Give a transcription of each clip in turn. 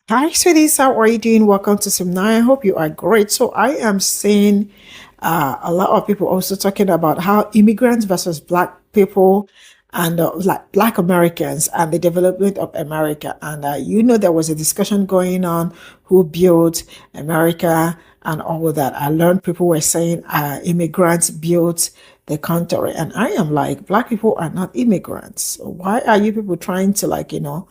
Hi, sweeties. How are you doing? Welcome to Sim 9. I hope you are great. So, I am seeing a lot of people also talking about how immigrants versus Black people and like Black Americans and the development of America. And there was a discussion going on who built America and all of that. I learned people were saying immigrants built the country. And I am like, Black people are not immigrants. Why are you people trying to,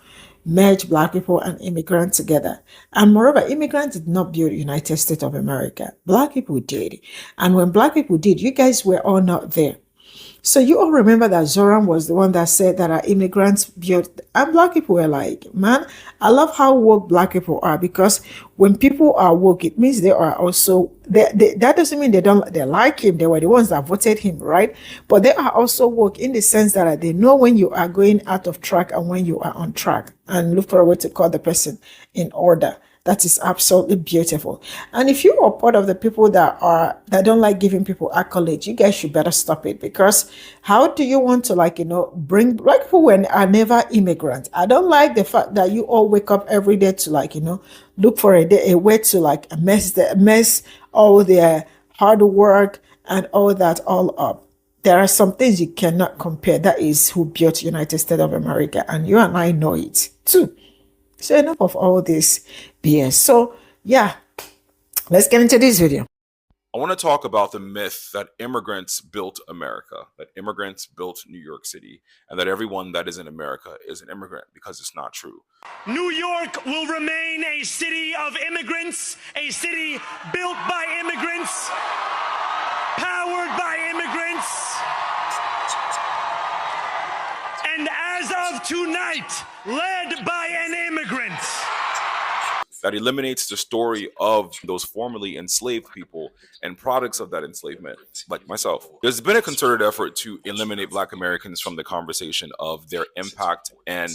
merge Black people and immigrants together? And moreover, immigrants did not build the United States of America. Black people did. And when Black people did, you guys were all not there. So you all remember that Zoran was the one that said that our immigrants built, and Black people were like, man, I love how woke Black people are, because when people are woke, it means they are also that doesn't mean they like him. They were the ones that voted him, right? But they are also woke in the sense that they know when you are going out of track and when you are on track, and look for a way to call the person in order. That is absolutely beautiful. And if you are part of the people that don't like giving people accolades, you guys should better stop it, because how do you want to bring Black people when are never immigrants? I don't like the fact that you all wake up every day to look for a way to mess all their hard work and all that all up. There are some things you cannot compare. That is who built United States of America, and you and I know it too. So enough of all this BS. So yeah, let's get into this video. I want to talk about the myth that immigrants built America, that immigrants built New York City, and that everyone that is in America is an immigrant, because it's not true. New York will remain a city of immigrants, a city built by immigrants, powered by immigrants, and as of tonight, led by an immigrant. That eliminates the story of those formerly enslaved people and products of that enslavement, like myself. There's been a concerted effort to eliminate Black Americans from the conversation of their impact and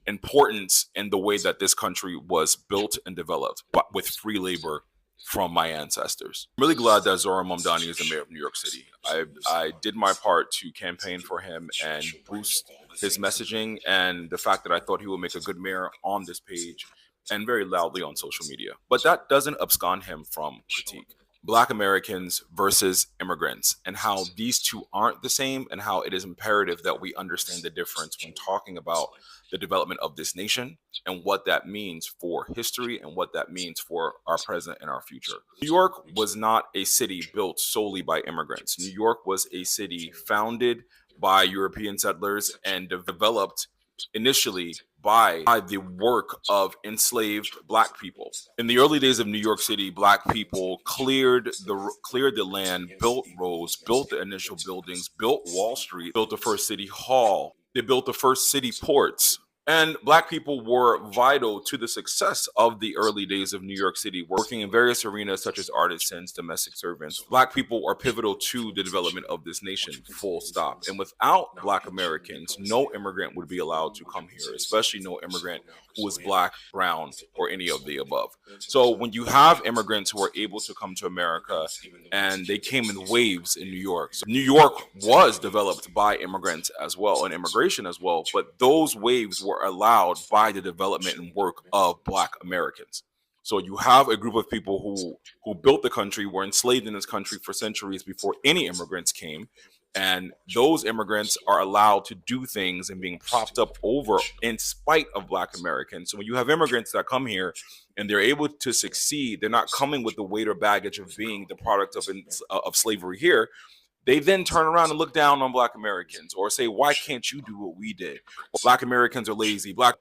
importance in the way that this country was built and developed, but with free labor from my ancestors. I'm really glad that Zoran Mamdani is the mayor of New York City. I did my part to campaign for him and boost his messaging, and the fact that I thought he would make a good mayor on this page and very loudly on social media. But that doesn't abscond him from critique. Black Americans versus immigrants, and how these two aren't the same, and how it is imperative that we understand the difference when talking about the development of this nation and what that means for history and what that means for our present and our future. New York was not a city built solely by immigrants. New York was a city founded by European settlers and developed initially by the work of enslaved Black people. In the early days of New York City, Black people cleared the land, built roads, built the initial buildings, built Wall Street, built the first city hall. They built the first city ports. And Black people were vital to the success of the early days of New York City, working in various arenas such as artisans, domestic servants. Black people are pivotal to the development of this nation, full stop. And without Black Americans, no immigrant would be allowed to come here, especially no immigrant who is Black, brown, or any of the above. So when you have immigrants who are able to come to America, and they came in waves in New York. So New York was developed by immigrants as well, and immigration as well, but those waves were allowed by the development and work of Black Americans. So you have a group of people who built the country, were enslaved in this country for centuries before any immigrants came. And those immigrants are allowed to do things and being propped up over in spite of Black Americans. So when you have immigrants that come here and they're able to succeed, they're not coming with the weight or baggage of being the product of slavery here. They then turn around and look down on Black Americans, or say, why can't you do what we did? Or Black Americans are lazy, but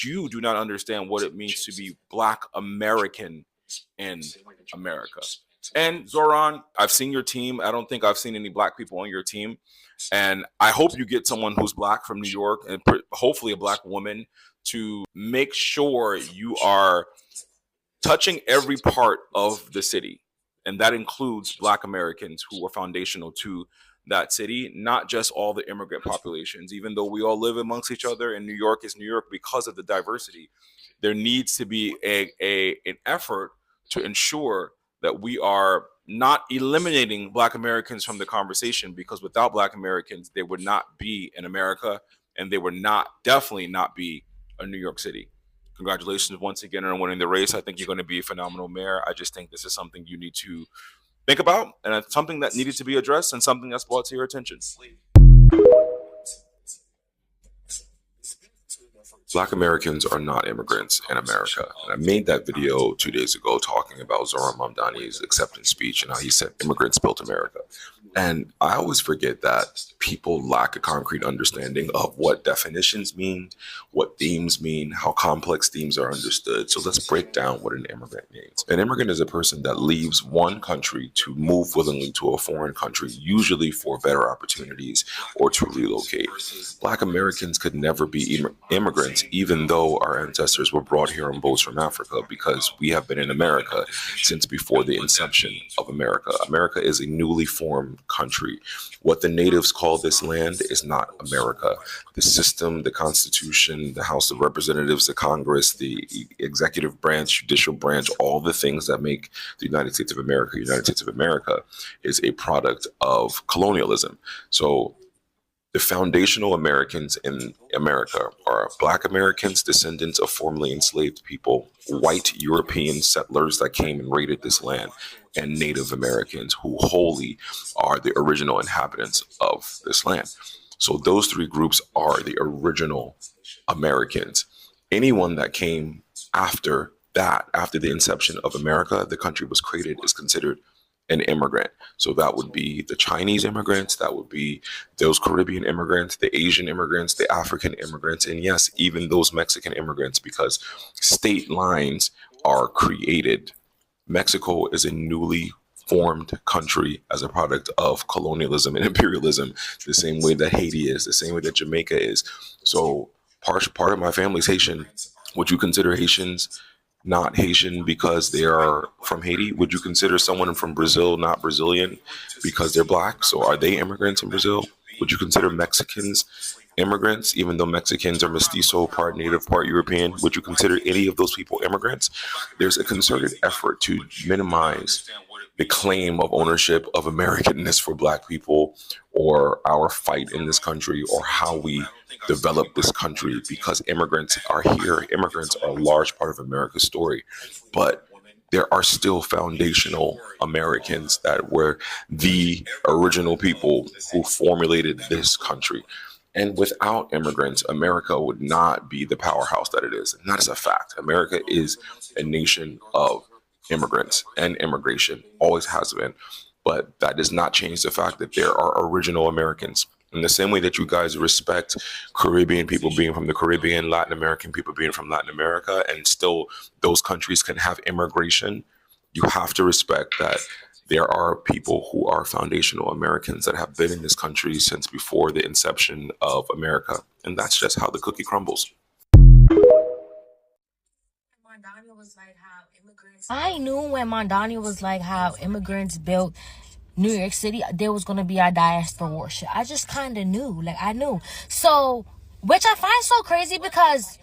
you do not understand what it means to be Black American in America. And Zoran, I've seen your team. I don't think I've seen any Black people on your team. And I hope you get someone who's Black from New York, and hopefully a Black woman, to make sure you are touching every part of the city. And that includes Black Americans who were foundational to that city, not just all the immigrant populations. Even though we all live amongst each other, and New York is New York because of the diversity, there needs to be an effort to ensure that we are not eliminating Black Americans from the conversation, because without Black Americans, there would not be an America, and they would definitely not be a New York City. congratulations once again on winning the race. I think you're going to be a phenomenal mayor. I just think this is something you need to think about, and it's something that needed to be addressed and something that's brought to your attention. Black Americans are not immigrants in America. And I made that video 2 days ago talking about Zohran Mamdani's acceptance speech and how he said immigrants built America. And I always forget that people lack a concrete understanding of what definitions mean, what themes mean, how complex themes are understood. So let's break down what an immigrant means. An immigrant is a person that leaves one country to move willingly to a foreign country, usually for better opportunities or to relocate. Black Americans could never be immigrants, even though our ancestors were brought here on boats from Africa, because we have been in America since before the inception of America. America is a newly formed country. What the natives call this land is not America. The system, the Constitution, the House of Representatives, the Congress, the executive branch, judicial branch, all the things that make the United States of America is a product of colonialism. So the foundational Americans in America are Black Americans, descendants of formerly enslaved people, white European settlers that came and raided this land, and Native Americans who wholly are the original inhabitants of this land. So those three groups are the original Americans. Anyone that came after that, after the inception of America, the country was created, is considered an immigrant. So that would be the Chinese immigrants, that would be those Caribbean immigrants, the Asian immigrants, the African immigrants, and yes, even those Mexican immigrants, because state lines are created. Mexico is a newly formed country as a product of colonialism and imperialism, the same way that Haiti is, the same way that Jamaica is. So part of my family's Haitian. Would you consider Haitians not Haitian because they are from Haiti? Would you consider someone from Brazil not Brazilian because they're Black? So are they immigrants in Brazil? Would you consider Mexicans immigrants, even though Mexicans are mestizo, part Native, part European? Would you consider any of those people immigrants? There's a concerted effort to minimize the claim of ownership of Americanness for Black people, or our fight in this country, or how we develop this country, because immigrants are here. Immigrants are a large part of America's story, but there are still foundational Americans that were the original people who formulated this country. And without immigrants, America would not be the powerhouse that it is. And that is a fact. America is a nation of immigrants and immigration, always has been. But that does not change the fact that there are original Americans. In the same way that you guys respect Caribbean people being from the Caribbean, Latin American people being from Latin America, and still those countries can have immigration, you have to respect that there are people who are foundational Americans that have been in this country since before the inception of America. And that's just how the cookie crumbles. I knew when Mondani was like how immigrants built New York City, there was going to be a diaspora worship. I just kind of knew. Like, I knew. So, which I find so crazy because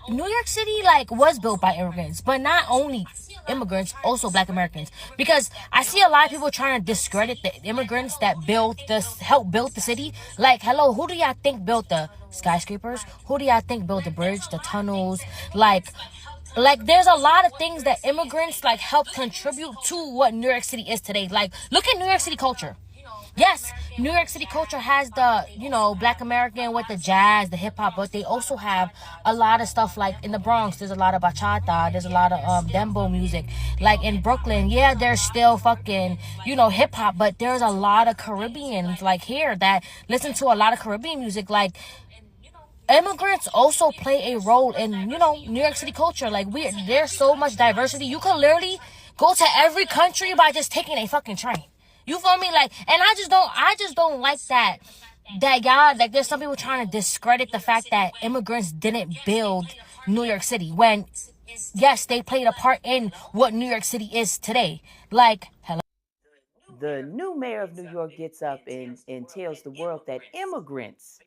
New York City, like, was built by immigrants. But not only immigrants, also Black Americans. Because I see a lot of people trying to discredit the immigrants that helped build the city. Like, hello, who do y'all think built the skyscrapers? Who do y'all think built the bridge, the tunnels? Like there's a lot of things that immigrants like help contribute to what New York City is today. Like, look at New York City culture. Yes, New York City culture has the, Black American with the jazz, the hip hop, but they also have a lot of stuff like in the Bronx. There's a lot of bachata. There's a lot of dembo music. Like in Brooklyn, yeah, there's still fucking, hip hop, but there's a lot of Caribbeans like here that listen to a lot of Caribbean music. Like, immigrants also play a role in, New York City culture. Like, there's so much diversity. You can literally go to every country by just taking a fucking train. You feel me? Like, and I just don't like that y'all, like, there's some people trying to discredit the fact that immigrants didn't build New York City when, yes, they played a part in what New York City is today. Like, hello. The new mayor of New York gets up and tells the world that immigrants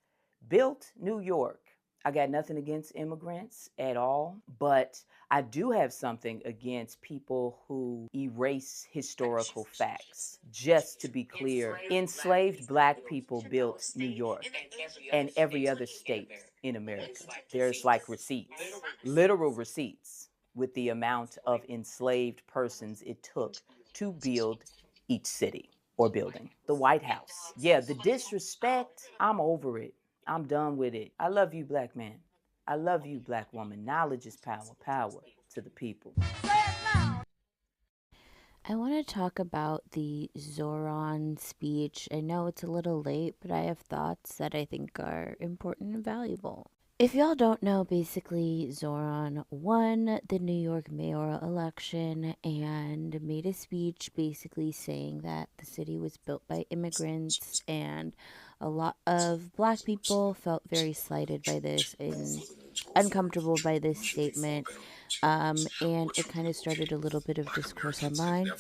built New York. I got nothing against immigrants at all, but I do have something against people who erase historical facts. Just to be clear, enslaved Black people built New York and every other state in America. There's like receipts, literal receipts, with the amount of enslaved persons it took to build each city or building. The White House. Yeah, the disrespect, I'm over it. I'm done with it. I love you, Black man. I love you, Black woman. Knowledge is power. Power to the people. I want to talk about the Zoran speech. I know it's a little late, but I have thoughts that I think are important and valuable. If y'all don't know, basically, Zoran won the New York mayoral election and made a speech basically saying that the city was built by immigrants, and a lot of Black people felt very slighted by this and uncomfortable by this statement. And it kind of started a little bit of discourse online.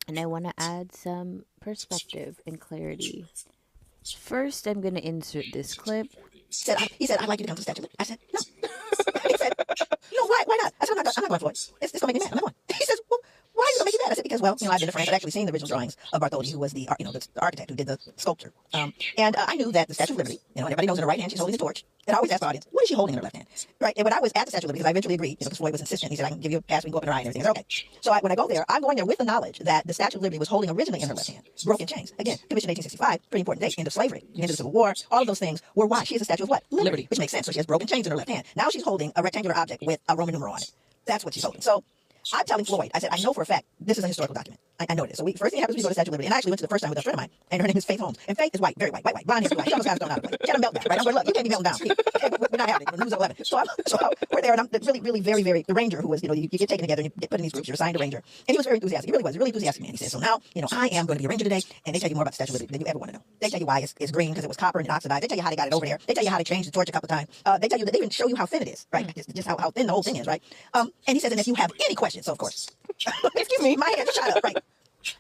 And I want to add some perspective and clarity. First, I'm going to insert this clip. He said, I'd like you to come to the Statue of Liberty. I said, no. He said, why not? I said, I'm not going for it. It's going to make me mad. I'm not going. He says, well, why is it going to make you mad? I said, because, well, I've been to France. I've actually seen the original drawings of Bartholdi, who was the architect who did the sculpture. And I knew that the Statue of Liberty, and everybody knows in her right hand, she's holding the torch. And I always ask the audience, what is she holding in her left hand? Right? And when I was at the Statue of Liberty, because I eventually agreed, because Floyd was insistent, he said, I can give you a pass, we can go up in the ride and everything. I said, okay. So when I go there, I'm going there with the knowledge that the Statue of Liberty was holding originally in her left hand broken chains. Again, Commission 1865, pretty important date, end of slavery, the end of the Civil War, all of those things were why she is a statue of what? Liberty. Which makes sense. So she has broken chains in her left hand. Now she's holding a rectangular object with a Roman numeral on it. That's what she's holding. So I'm telling Floyd, I said, I know for a fact this is a historical document. I know it is. So first thing happens, we go to Statue of Liberty. And I actually went to the first time with a friend of mine, and her name is Faith Holmes. And Faith is white, very white, blonde hair, She almost got thrown out of the way. She had a meltdown, right? I'm going, look, you can't be melting down. We're not having it. We're losing 11. So we're there, and I'm really, very, very, the ranger who was, you get taken together and you get put in these groups, you're assigned a ranger. And he was very enthusiastic. He really was a really enthusiastic man. He said, so now, I am going to be a ranger today, and they tell you more about the Statue of Liberty than you ever want to know. They tell you why it's green, because it was copper and it oxidized. They tell you how they got it over there. They tell you how they changed the torch a couple of times. They tell you that they even show you how thin it is, right? Just how thin the whole thing is, right? And he says, and if you have any questions, so of course, excuse me, my hand just shot up, right?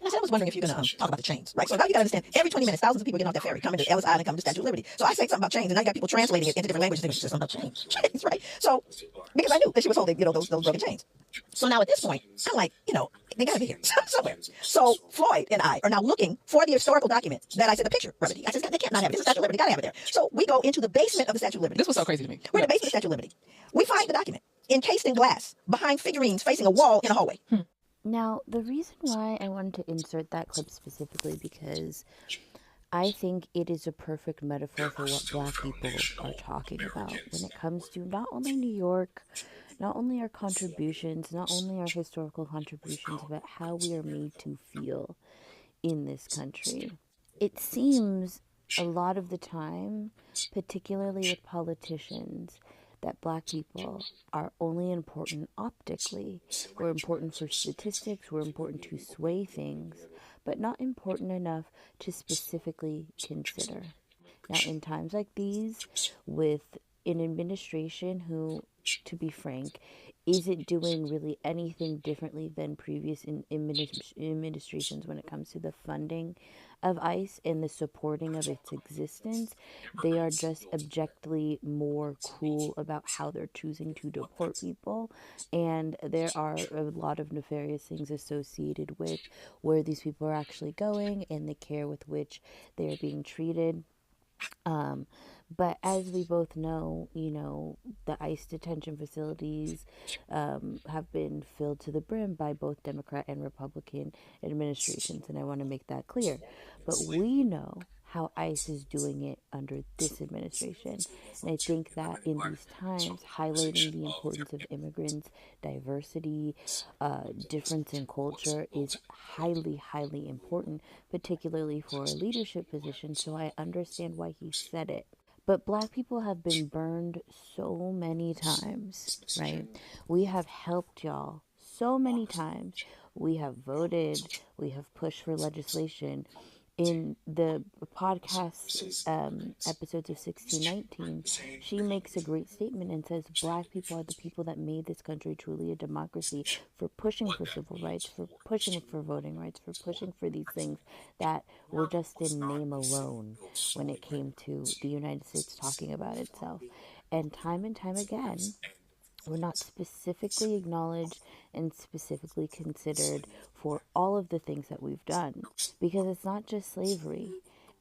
And I said, I was wondering if you're going to talk about the chains, right? So now you got to understand, every 20 minutes, thousands of people get off that ferry, come into Ellis Island, come to Statue of Liberty. So I say something about chains, and now you got people translating it into different languages. It's just something about chains, right? So, because I knew that she was holding, those broken chains. So now at this point, I'm like, they got to be here somewhere. So Floyd and I are now looking for the historical document that I said the picture remedy. I said, they can't not have it. This is Statue of Liberty. Got to have it there. So we go into the basement of the Statue of Liberty. This was so crazy to me. We're in the basement of the Statue of Liberty. We find the document encased in glass behind figurines facing a wall in a hallway. Now, the reason why I wanted to insert that clip specifically because I think it is a perfect metaphor for what Black people are talking about when it comes to not only New York, not only our contributions, not only our historical contributions, but how we are made to feel in this country. It seems a lot of the time, particularly with politicians, that Black people are only important optically. We're important for statistics, we're important to sway things, but not important enough to specifically consider. Now, in times like these, with an administration who, to be frank, isn't doing really anything differently than previous administrations when it comes to the funding of ICE and the supporting of its existence, they are just objectively more cruel about how they're choosing to deport people. And there are a lot of nefarious things associated with where these people are actually going and the care with which they are being treated. But as we both know, the ICE detention facilities have been filled to the brim by both Democrat and Republican administrations, and I want to make that clear. But we know how ICE is doing it under this administration. And I think that in these times, highlighting the importance of immigrants, diversity, difference in culture is highly, highly important, particularly for a leadership position. So I understand why he said it. But Black people have been burned so many times, right? We have helped y'all so many times. We have voted. We have pushed for legislation. In the podcast episodes of 1619, she makes a great statement and says Black people are the people that made this country truly a democracy, for pushing for civil rights, for pushing for voting rights, for pushing for these things that were just in name alone when it came to the United States talking about itself. And time again, We're not specifically acknowledged and specifically considered for all of the things that we've done, because it's not just slavery.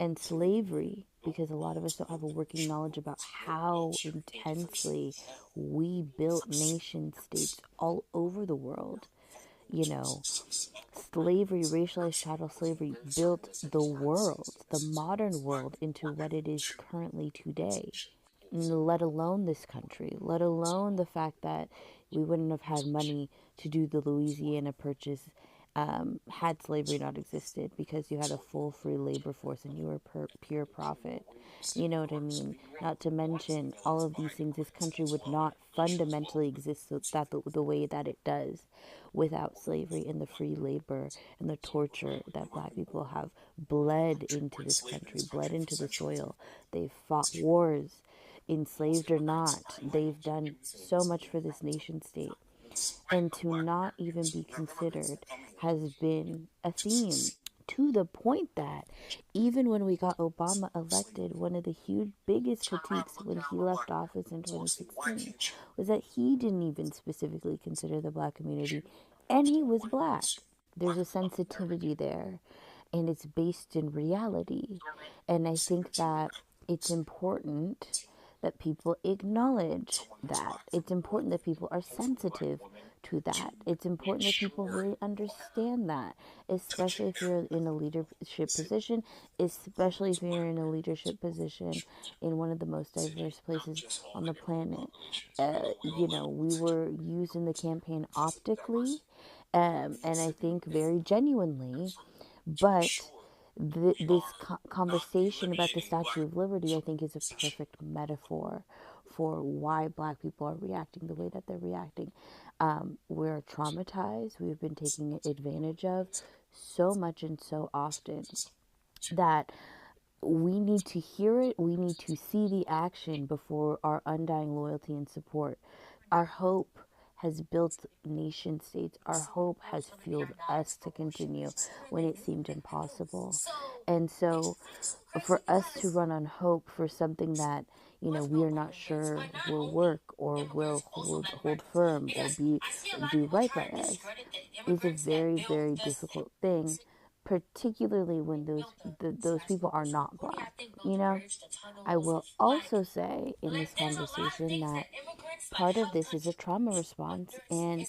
And slavery, because a lot of us don't have a working knowledge about how intensely we built nation states all over the world. You know, slavery, racialized chattel slavery, built the world, the modern world, into what it is currently today. Let alone this country, let alone the fact that we wouldn't have had money to do the Louisiana Purchase had slavery not existed, because you had a full free labor force and you were pure profit. You know what I mean? Not to mention all of these things, this country would not fundamentally exist so that the way that it does without slavery and the free labor and the torture that black people have bled into this country, bled into the soil. They've fought wars, enslaved or not. They've done so much for this nation state. And to not even be considered has been a theme, to the point that even when we got Obama elected, one of the huge biggest critiques when he left office in 2016 was that he didn't even specifically consider the black community, and he was black. There's a sensitivity there, and it's based in reality. And I think that it's important that people acknowledge that. It's important that people are sensitive to that. It's important that people really understand that, especially if you're in a leadership position, especially if you're in a leadership position in one of the most diverse places on the planet. We were using the campaign optically, and I think very genuinely, but this conversation about the Statue of Liberty, I think, is a perfect metaphor for why black people are reacting the way that they're reacting. We're traumatized. We've been taken advantage of so much and so often that we need to hear it. We need to see the action before our undying loyalty and support. Our hope has built nation states. Our hope has fueled us to continue when it seemed impossible. And so for us to run on hope for something that, we are not sure will work or will hold firm or do right by us is a very, very difficult thing, particularly when those people are not black. I will also say in this conversation that part of this is a trauma response, and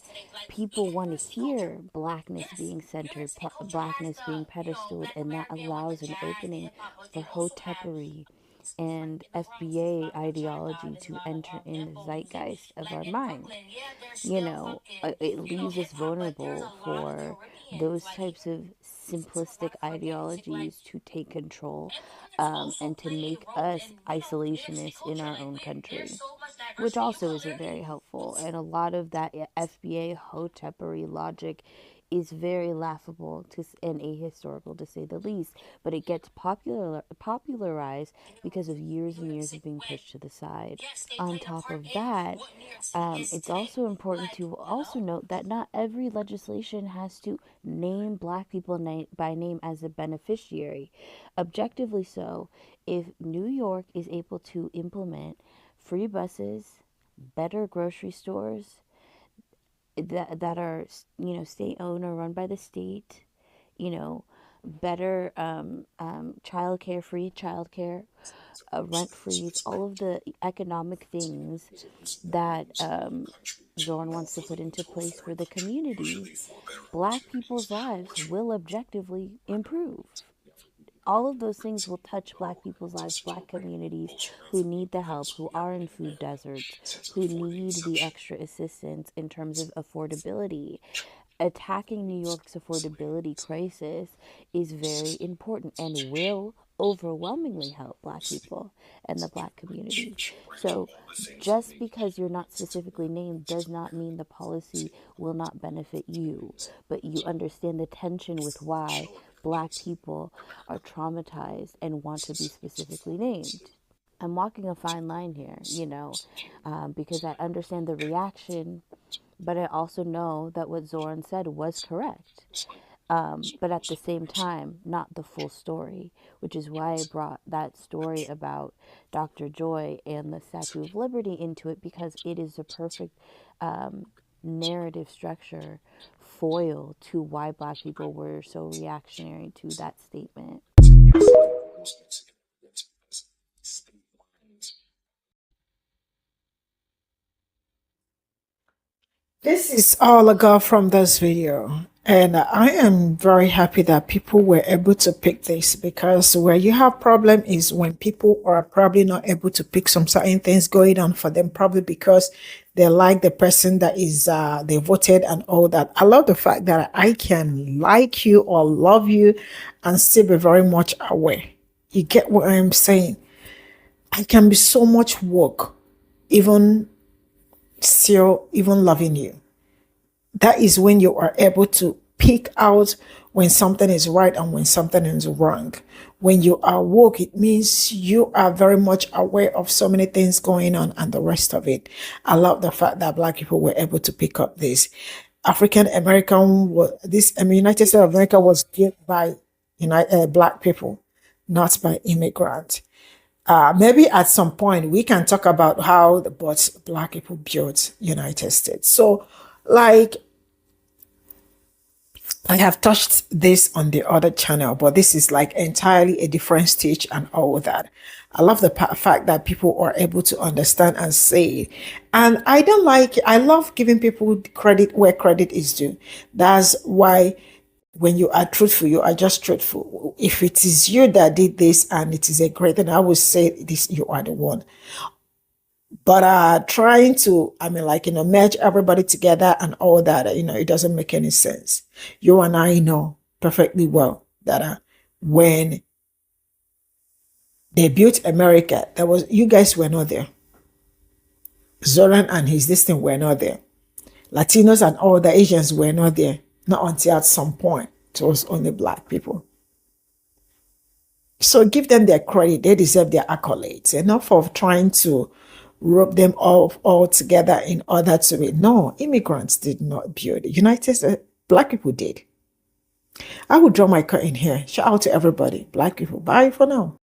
people want to hear blackness being centered, blackness being pedestaled, and that allows an opening for hotepery and FBA ideology to enter in the zeitgeist of our mind. It leaves us vulnerable for those types of simplistic ideologies to take control, and to make us isolationists in our own country, which also isn't very helpful. And a lot of that FBA hotepery logic is very laughable and ahistorical, to say the least. But it gets popularized because of years and years of being pushed to the side. On top of that, it's also important to also note that not every legislation has to name black people by name as a beneficiary. Objectively so, if New York is able to implement free buses, better grocery stores that are, state owned or run by the state, better free childcare, rent freeze, all of the economic things that Zorn wants to put into place for the community, black people's lives will objectively improve. All of those things will touch black people's lives, black communities who need the help, who are in food deserts, who need the extra assistance in terms of affordability. Attacking New York's affordability crisis is very important and will overwhelmingly help black people and the black community. So just because you're not specifically named does not mean the policy will not benefit you, but you understand the tension with why black people are traumatized and want to be specifically named. I'm walking a fine line here, because I understand the reaction, but I also know that what Zoran said was correct. but at the same time, not the full story, which is why I brought that story about Dr. Joy and the Statue of Liberty into it, because it is a perfect narrative structure foil to why Black people were so reactionary to that statement. This is all I got from this video. And I am very happy that people were able to pick this, because where you have problem is when people are probably not able to pick some certain things going on for them, probably because they like the person that is they voted and all that. I love the fact that I can like you or love you and still be very much aware. You get what I'm saying? I can be so much woke, even still even loving you. That is when you are able to pick out when something is right and when something is wrong. When you are woke, it means you are very much aware of so many things going on and the rest of it. I love the fact that Black people were able to pick up this. African American, this United States of America was built by Black people, not by immigrants. Maybe at some point we can talk about how but Black people built United States. So, like, I have touched this on the other channel, but this is like entirely a different stage and all that. I love the fact that people are able to understand and say it. And I love giving people credit where credit is due. That's why when you are truthful, you are just truthful. If it is you that did this and it is a great thing, I would say this, you are the one. But trying to, merge everybody together and all that, it doesn't make any sense. You and I know perfectly well that when they built America, you guys were not there. Zoran and his thing were not there. Latinos and all the Asians were not there. Not until at some point it was only Black people. So give them their credit. They deserve their accolades. Enough of trying to rope them all together in order to be. No, immigrants did not build the United States. Black people did. I will draw my curtain here. Shout out to everybody. Black people. Bye for now.